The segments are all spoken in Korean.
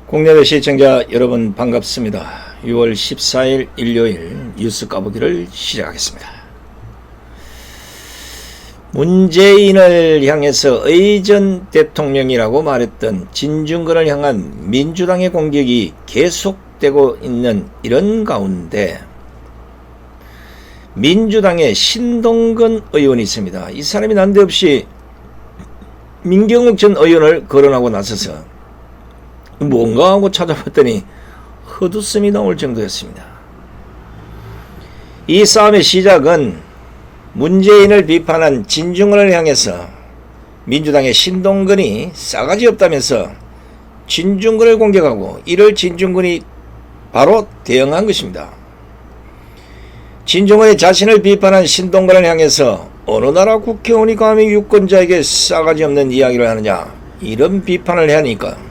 국내외 시청자 여러분 반갑습니다. 6월 14일 일요일 뉴스 까보기를 시작하겠습니다. 문재인을 향해서 의전 대통령이라고 말했던 진중권을 향한 민주당의 공격이 계속되고 있는 이런 가운데 민주당의 신동근 의원이 있습니다. 이 사람이 난데없이 민경욱 전 의원을 거론하고 나서서 뭔가 하고 찾아봤더니 헛웃음이 나올 정도였습니다. 이 싸움의 시작은 문재인을 비판한 진중권을 향해서 민주당의 신동근이 싸가지 없다면서 진중권을 공격하고 이를 진중권이 바로 대응한 것입니다. 진중권이 자신을 비판한 신동근을 향해서 어느 나라 국회의원이 감히 유권자에게 싸가지 없는 이야기를 하느냐 이런 비판을 하니까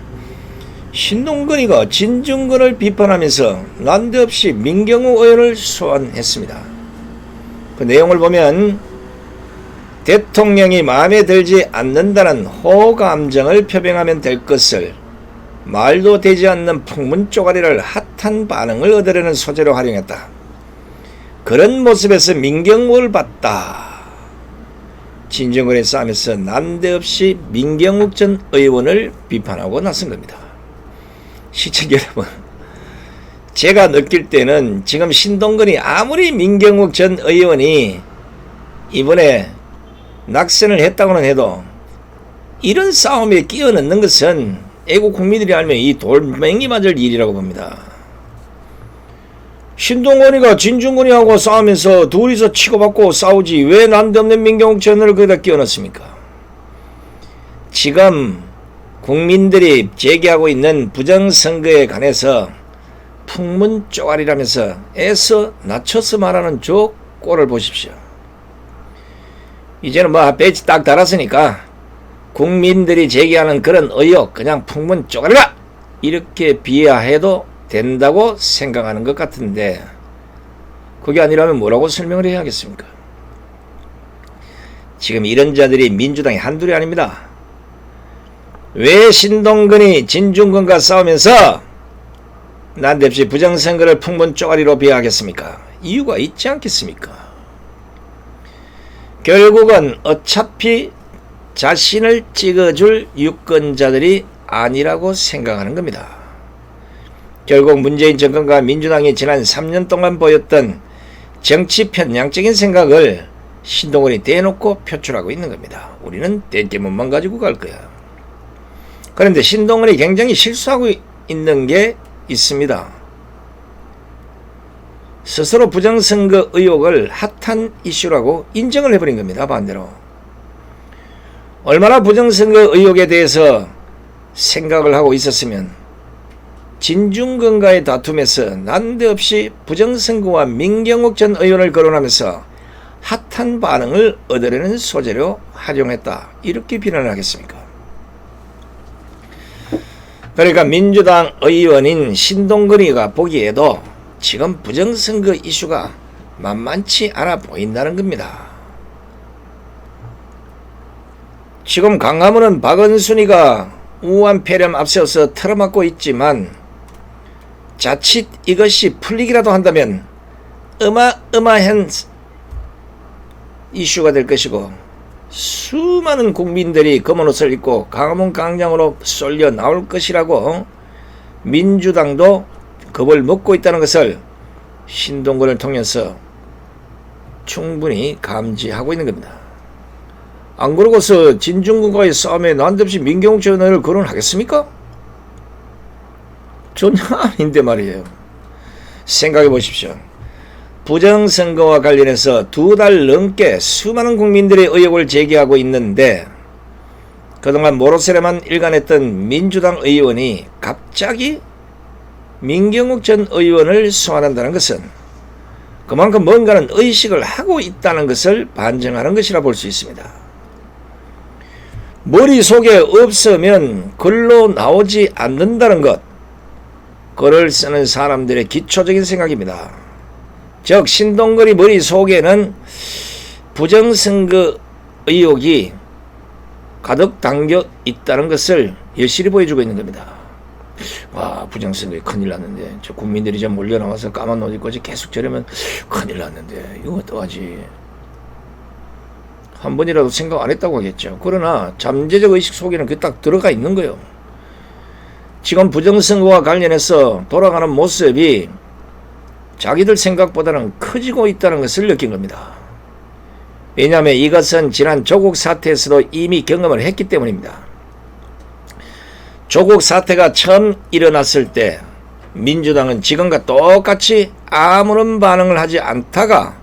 신동근이가 진중권을 비판하면서 난데없이 민경욱 의원을 소환했습니다. 그 내용을 보면 대통령이 마음에 들지 않는다는 호감정을 표명하면 될 것을 말도 되지 않는 풍문 쪼가리를 핫한 반응을 얻으려는 소재로 활용했다. 그런 모습에서 민경욱을 봤다. 진중권의 싸움에서 난데없이 민경욱 전 의원을 비판하고 나선 겁니다. 시청자 여러분, 제가 느낄 때는 지금 신동근이 아무리 민경욱 전 의원이 이번에 낙선을 했다고는 해도 이런 싸움에 끼어넣는 것은 애국 국민들이 알면 이 돌멩이 맞을 일이라고 봅니다. 신동근이가 진중권이하고 싸우면서 둘이서 치고받고 싸우지 왜 난데없는 민경욱 전 의원을 거기다 끼어넣습니까? 지금 국민들이 제기하고 있는 부정선거에 관해서 풍문 쪼가리라면서 애써 낮춰서 말하는 저 꼴을 보십시오. 이제는 뭐 배지 딱 달았으니까 국민들이 제기하는 그런 의혹 그냥 풍문 쪼가리라 이렇게 비하해도 된다고 생각하는 것 같은데 그게 아니라면 뭐라고 설명을 해야 하겠습니까? 지금 이런 자들이 민주당이 한둘이 아닙니다. 왜 신동근이 진중권과 싸우면서 난데없이 부정선거를 풍문 쪼가리로 비하하겠습니까? 이유가 있지 않겠습니까? 결국은 어차피 자신을 찍어줄 유권자들이 아니라고 생각하는 겁니다. 결국 문재인 정권과 민주당이 지난 3년 동안 보였던 정치 편향적인 생각을 신동근이 대놓고 표출하고 있는 겁니다. 우리는 떼깨문만 가지고 갈 거야. 그런데 신동근이 굉장히 실수하고 있는 게 있습니다. 스스로 부정선거 의혹을 핫한 이슈라고 인정을 해버린 겁니다. 반대로. 얼마나 부정선거 의혹에 대해서 생각을 하고 있었으면 진중권과의 다툼에서 난데없이 부정선거와 민경욱 전 의원을 거론하면서 핫한 반응을 얻으려는 소재로 활용했다. 이렇게 비난을 하겠습니까? 그러니까 민주당 의원인 신동근이가 보기에도 지금 부정선거 이슈가 만만치 않아 보인다는 겁니다. 지금 강화문은 박은순이가 우한 폐렴 앞세워서 틀어막고 있지만 자칫 이것이 풀리기라도 한다면 어마어마한 이슈가 될 것이고 수많은 국민들이 검은 옷을 입고 강화문 광장으로 쏠려 나올 것이라고 민주당도 겁을 먹고 있다는 것을 신동근을 통해서 충분히 감지하고 있는 겁니다. 안 그러고서 진중권과의 싸움에 난데없이 민경욱 전 의원을 거론하겠습니까? 전혀 아닌데 말이에요. 생각해 보십시오. 부정선거와 관련해서 2달 넘게 수많은 국민들의 의혹을 제기하고 있는데 그동안 모로세례만 일관했던 민주당 의원이 갑자기 민경욱 전 의원을 소환한다는 것은 그만큼 뭔가는 의식을 하고 있다는 것을 반증하는 것이라 볼 수 있습니다. 머릿속에 없으면 글로 나오지 않는다는 것, 글을 쓰는 사람들의 기초적인 생각입니다. 즉 신동근이 머릿속에는 부정선거 의혹이 가득 담겨 있다는 것을 여실히 보여주고 있는 겁니다. 와, 부정선거에 큰일 났는데, 저 국민들이 좀 몰려나와서 까만 옷 입고 계속 저러면 큰일 났는데, 이거 어떡하지? 한 번이라도 생각 안 했다고 하겠죠. 그러나 잠재적 의식 속에는 그게 딱 들어가 있는 거예요. 지금 부정선거와 관련해서 돌아가는 모습이 자기들 생각보다는 커지고 있다는 것을 느낀 겁니다. 왜냐하면 이것은 지난 조국 사태에서도 이미 경험을 했기 때문입니다. 조국 사태가 처음 일어났을 때 민주당은 지금과 똑같이 아무런 반응을 하지 않다가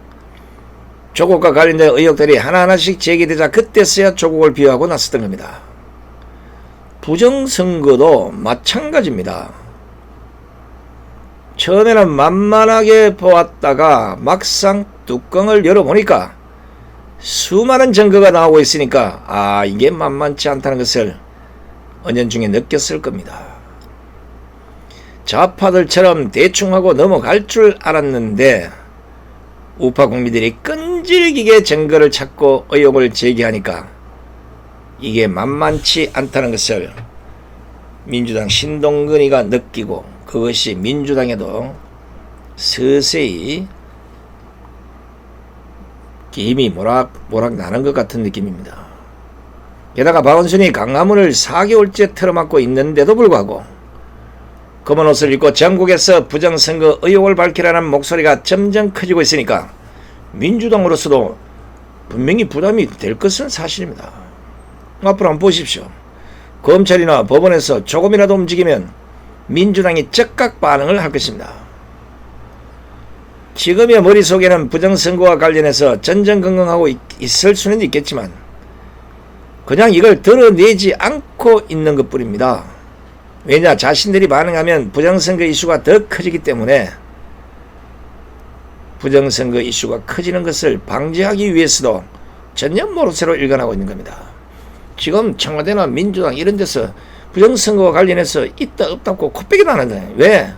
조국과 관련된 의혹들이 하나하나씩 제기되자 그때서야 조국을 비호하고 나섰던 겁니다. 부정선거도 마찬가지입니다. 처음에는 만만하게 보았다가 막상 뚜껑을 열어보니까 수많은 증거가 나오고 있으니까 이게 만만치 않다는 것을 은연중에 느꼈을 겁니다. 좌파들처럼 대충 하고 넘어갈 줄 알았는데 우파 국민들이 끈질기게 증거를 찾고 의혹을 제기하니까 이게 만만치 않다는 것을 민주당 신동근이가 느끼고 그것이 민주당에도 서서히 힘이 모락 나는 것 같은 느낌입니다. 게다가 박원순이 강화문을 4개월째 틀어막고 있는데도 불구하고 검은 옷을 입고 전국에서 부정선거 의혹을 밝히라는 목소리가 점점 커지고 있으니까 민주당으로서도 분명히 부담이 될 것은 사실입니다. 앞으로 한번 보십시오. 검찰이나 법원에서 조금이라도 움직이면 민주당이 즉각 반응을 할 것입니다. 지금의 머릿속에는 부정선거와 관련해서 전전긍긍하고 있을 수는 있겠지만 그냥 이걸 드러내지 않고 있는 것뿐입니다. 왜냐, 자신들이 반응하면 부정선거 이슈가 더 커지기 때문에 부정선거 이슈가 커지는 것을 방지하기 위해서도 전혀 모르쇠로 일관하고 있는 겁니다. 지금 청와대나 민주당 이런 데서 부정선거와 관련해서 있다 없다고 코빼기도 안 하잖아요. 왜?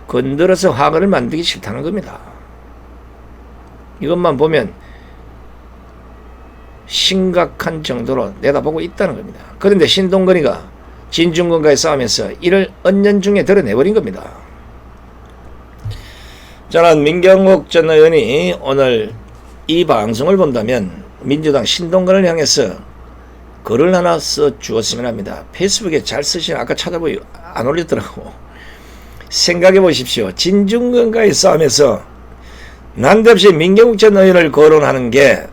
건드려서 화근을 만들기 싫다는 겁니다. 이것만 보면 심각한 정도로 내다보고 있다는 겁니다. 그런데 신동근이가 진중권과의 싸움에서 이를 은연중에 드러내버린 겁니다. 저는 민경욱 전 의원이 오늘 이 방송을 본다면 민주당 신동근을 향해서 글을 하나 써 주었으면 합니다. 페이스북에 잘 쓰시는, 아까 찾아보니 안 올렸더라고. 생각해 보십시오. 진중권과의 싸움에서 난데없이 민경욱 전 의원을 거론하는 게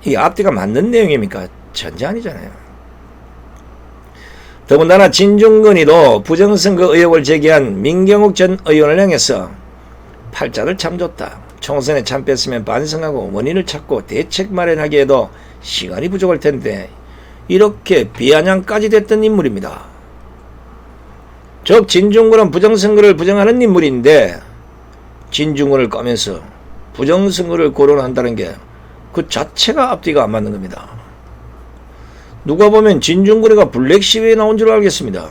이 앞뒤가 맞는 내용입니까? 전혀 아니잖아요. 더군다나 진중권이도 부정선거 의혹을 제기한 민경욱 전 의원을 향해서 팔자를 참 줬다. 총선에 참 뺐으면 반성하고 원인을 찾고 대책 마련하기에도 시간이 부족할 텐데 이렇게 비아냥까지 됐던 인물입니다. 즉 진중권은 부정선거를 부정하는 인물인데 진중권을 까면서 부정선거를 거론한다는 게 그 자체가 앞뒤가 안 맞는 겁니다. 누가 보면 진중권이가 블랙 시위에 나온 줄 알겠습니다.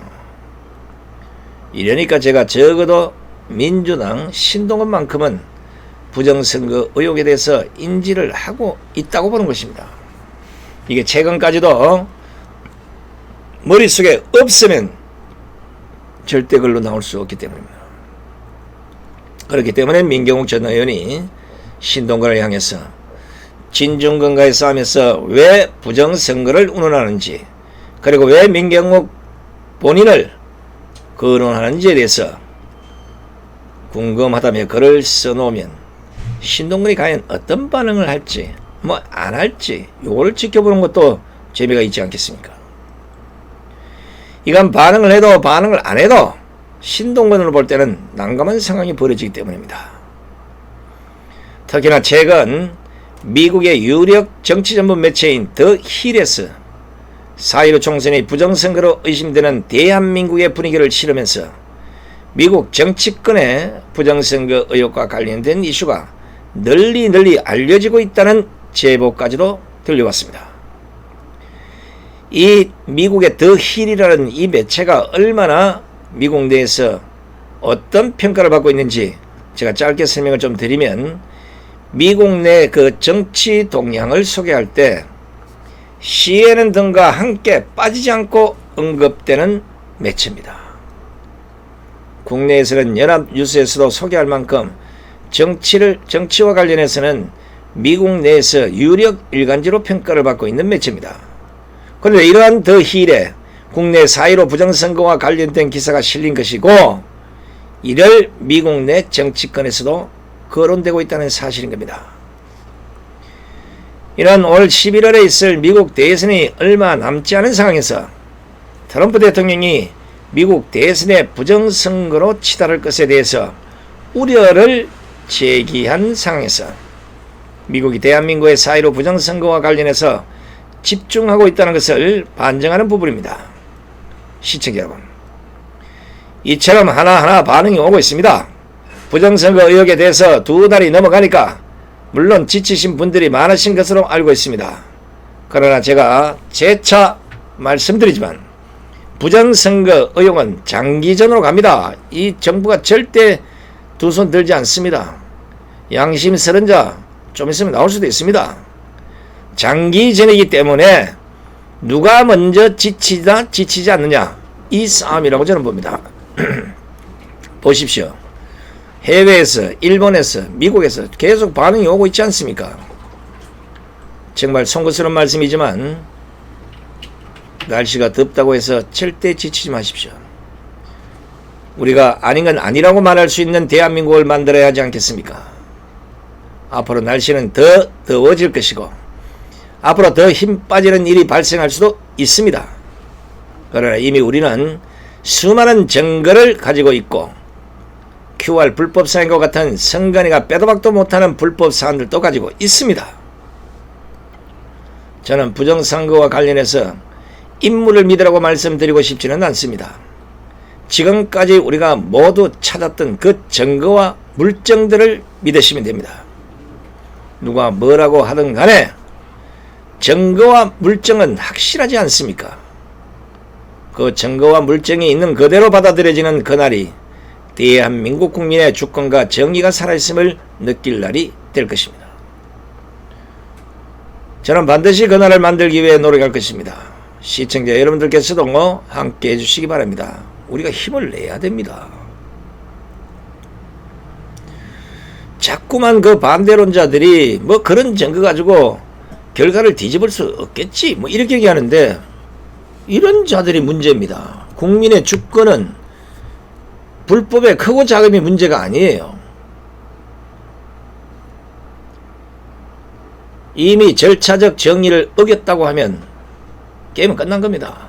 이러니까 제가 적어도 민주당 신동근만큼은 부정선거 의혹에 대해서 인지를 하고 있다고 보는 것입니다. 이게 최근까지도 머릿속에 없으면 절대 글로 나올 수 없기 때문입니다. 그렇기 때문에 민경욱 전 의원이 신동근을 향해서 진중권과의 싸움에서 왜 부정선거를 운운하는지, 그리고 왜 민경욱 본인을 거론하는지에 대해서 궁금하다며 글을 써놓으면 신동근이 과연 어떤 반응을 할지 안 할지 요거를 지켜보는 것도 재미가 있지 않겠습니까? 이건 반응을 해도 반응을 안 해도 신동근으로 볼 때는 난감한 상황이 벌어지기 때문입니다. 특히나 최근 미국의 유력 정치 전문 매체인 더 힐에서 4.15 총선이 부정선거로 의심되는 대한민국의 분위기를 실으면서 미국 정치권의 부정선거 의혹과 관련된 이슈가 널리 알려지고 있다는 제보까지도 들려왔습니다. 이 미국의 더 힐이라는 이 매체가 얼마나 미국 내에서 어떤 평가를 받고 있는지 제가 짧게 설명을 좀 드리면, 미국 내 그 정치 동향을 소개할 때 CNN 등과 함께 빠지지 않고 언급되는 매체입니다. 국내에서는 연합뉴스에서도 소개할 만큼 정치와 관련해서는 미국 내에서 유력 일간지로 평가를 받고 있는 매체입니다. 그런데 이러한 더 힐에 국내 4.15 부정선거와 관련된 기사가 실린 것이고, 이를 미국 내 정치권에서도 거론되고 있다는 사실인 겁니다. 이런 올 11월에 있을 미국 대선이 얼마 남지 않은 상황에서 트럼프 대통령이 미국 대선의 부정선거로 치달을 것에 대해서 우려를 제기한 상황에서 미국이 대한민국의 4.15 부정선거와 관련해서 집중하고 있다는 것을 반증하는 부분입니다. 시청자 여러분, 이처럼 하나하나 반응이 오고 있습니다. 부정선거 의혹에 대해서 2달이 넘어가니까 물론 지치신 분들이 많으신 것으로 알고 있습니다. 그러나 제가 재차 말씀드리지만 부정선거 의혹은 장기전으로 갑니다. 이 정부가 절대 두 손 들지 않습니다. 양심스런 자 좀 있으면 나올 수도 있습니다. 장기전이기 때문에 누가 먼저 지치지 않느냐, 이 싸움이라고 저는 봅니다. 보십시오. 해외에서, 일본에서, 미국에서 계속 반응이 오고 있지 않습니까? 정말 송구스러운 말씀이지만 날씨가 덥다고 해서 절대 지치지 마십시오. 우리가 아닌 건 아니라고 말할 수 있는 대한민국을 만들어야 하지 않겠습니까? 앞으로 날씨는 더 더워질 것이고 앞으로 더 힘 빠지는 일이 발생할 수도 있습니다. 그러나 이미 우리는 수많은 증거를 가지고 있고 QR 불법 사인과 같은 선관위가 빼도 박도 못하는 불법 사안들도 가지고 있습니다. 저는 부정선거와 관련해서 인물을 믿으라고 말씀드리고 싶지는 않습니다. 지금까지 우리가 모두 찾았던 그 증거와 물증들을 믿으시면 됩니다. 누가 뭐라고 하든 간에 증거와 물증은 확실하지 않습니까? 그 증거와 물증이 있는 그대로 받아들여지는 그날이 대한민국 국민의 주권과 정의가 살아있음을 느낄 날이 될 것입니다. 저는 반드시 그날을 만들기 위해 노력할 것입니다. 시청자 여러분들께서도 함께 해주시기 바랍니다. 우리가 힘을 내야 됩니다. 자꾸만 그 반대론자들이 뭐 그런 증거 가지고 결과를 뒤집을 수 없겠지 뭐 이렇게 얘기하는데, 이런 자들이 문제입니다. 국민의 주권은 불법의 크고 작음이 문제가 아니에요. 이미 절차적 정의를 어겼다고 하면 게임은 끝난 겁니다.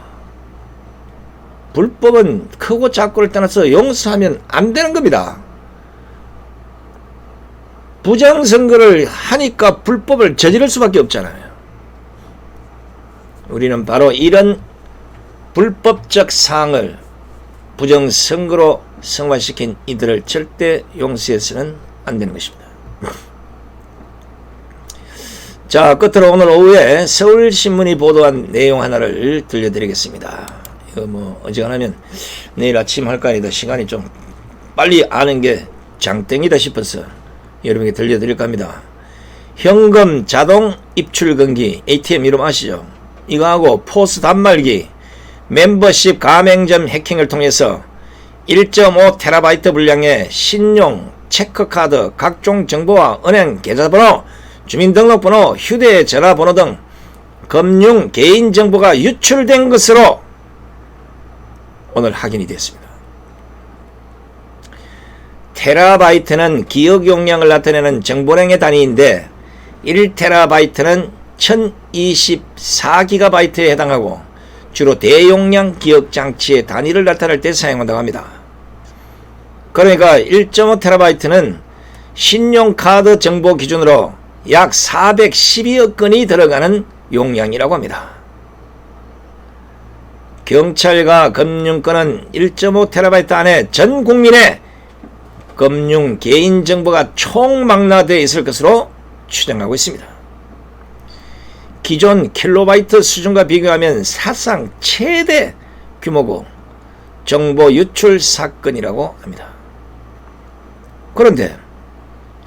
불법은 크고 작고를 떠나서 용서하면 안 되는 겁니다. 부정선거를 하니까 불법을 저지를 수밖에 없잖아요. 우리는 바로 이런 불법적 사항을 부정선거로 성화시킨 이들을 절대 용서해서는 안 되는 것입니다. 자, 끝으로 오늘 오후에 서울신문이 보도한 내용 하나를 들려드리겠습니다. 이거 뭐 어지간하면 내일 아침 할 거 아니다. 시간이 좀 빨리 아는 게 장땡이다 싶어서 여러분에게 들려드릴까 합니다. 현금 자동 입출 금기, ATM 이름 아시죠? 이거하고 포스 단말기, 멤버십 가맹점 해킹을 통해서 1.5TB 분량의 신용, 체크카드, 각종 정보와 은행 계좌번호, 주민등록번호, 휴대전화번호 등 금융 개인정보가 유출된 것으로 오늘 확인이 됐습니다. 테라바이트는 기억 용량을 나타내는 정보량의 단위인데 1TB는 1024GB에 해당하고 주로 대용량 기억장치의 단위를 나타낼 때 사용한다고 합니다. 그러니까 1.5TB는 신용카드 정보 기준으로 약 412억 건이 들어가는 용량이라고 합니다. 경찰과 금융권은 1.5TB 안에 전 국민의 금융 개인정보가 총망라되어 있을 것으로 추정하고 있습니다. 기존 킬로바이트 수준과 비교하면 사상 최대 규모고 정보 유출 사건이라고 합니다. 그런데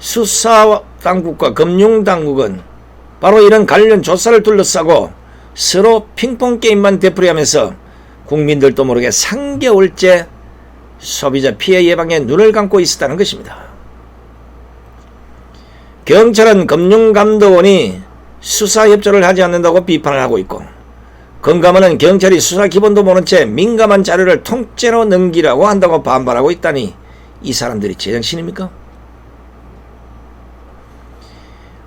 수사당국과 금융당국은 바로 이런 관련 조사를 둘러싸고 서로 핑퐁게임만 되풀이하면서 국민들도 모르게 3개월째 소비자 피해 예방에 눈을 감고 있었다는 것입니다. 경찰은 금융감독원이 수사 협조를 하지 않는다고 비판을 하고 있고, 금감원은 경찰이 수사 기본도 모른 채 민감한 자료를 통째로 넘기라고 한다고 반발하고 있다니 이 사람들이 제정신입니까?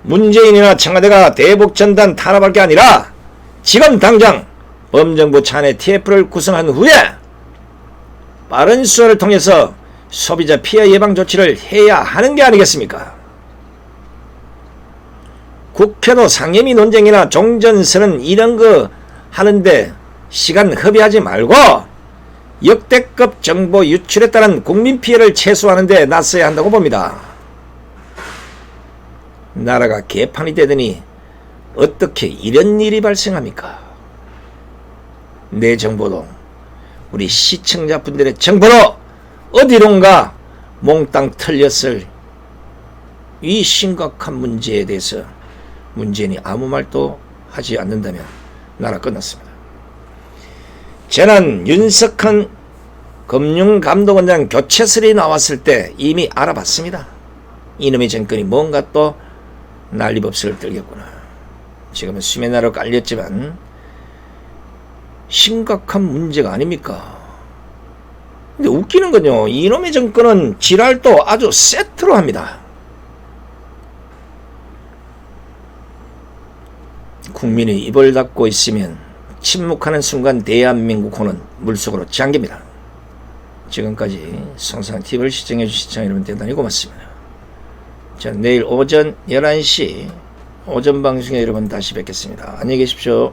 문재인이나 청와대가 대북전단 탄압할 게 아니라 지금 당장 범정부 차내 TF를 구성한 후에 빠른 수사를 통해서 소비자 피해 예방 조치를 해야 하는 게 아니겠습니까? 국회도 상임위 논쟁이나 종전선언 이런 거 하는데 시간 허비하지 말고 역대급 정보 유출에 따른 국민 피해를 최소화하는 데 나서야 한다고 봅니다. 나라가 개판이 되더니 어떻게 이런 일이 발생합니까? 내 정보도 우리 시청자분들의 정보로 어디론가 몽땅 털렸을 이 심각한 문제에 대해서 문재인이 아무 말도 하지 않는다면 나라 끝났습니다. 저는 윤석한 금융감독원장 교체설이 나왔을 때 이미 알아봤습니다. 이놈의 정권이 뭔가 또 난리법석을 떨겠구나. 지금은 수면화로 깔렸지만 심각한 문제가 아닙니까? 근데 웃기는 건요, 이놈의 정권은 지랄도 아주 세트로 합니다. 국민이 입을 닫고 있으면 침묵하는 순간 대한민국호는 물속으로 잠깁니다. 지금까지 성상TV를 시청해주신 시청자 여러분 대단히 고맙습니다. 자, 내일 오전 11시 오전 방송에 여러분 다시 뵙겠습니다. 안녕히 계십시오.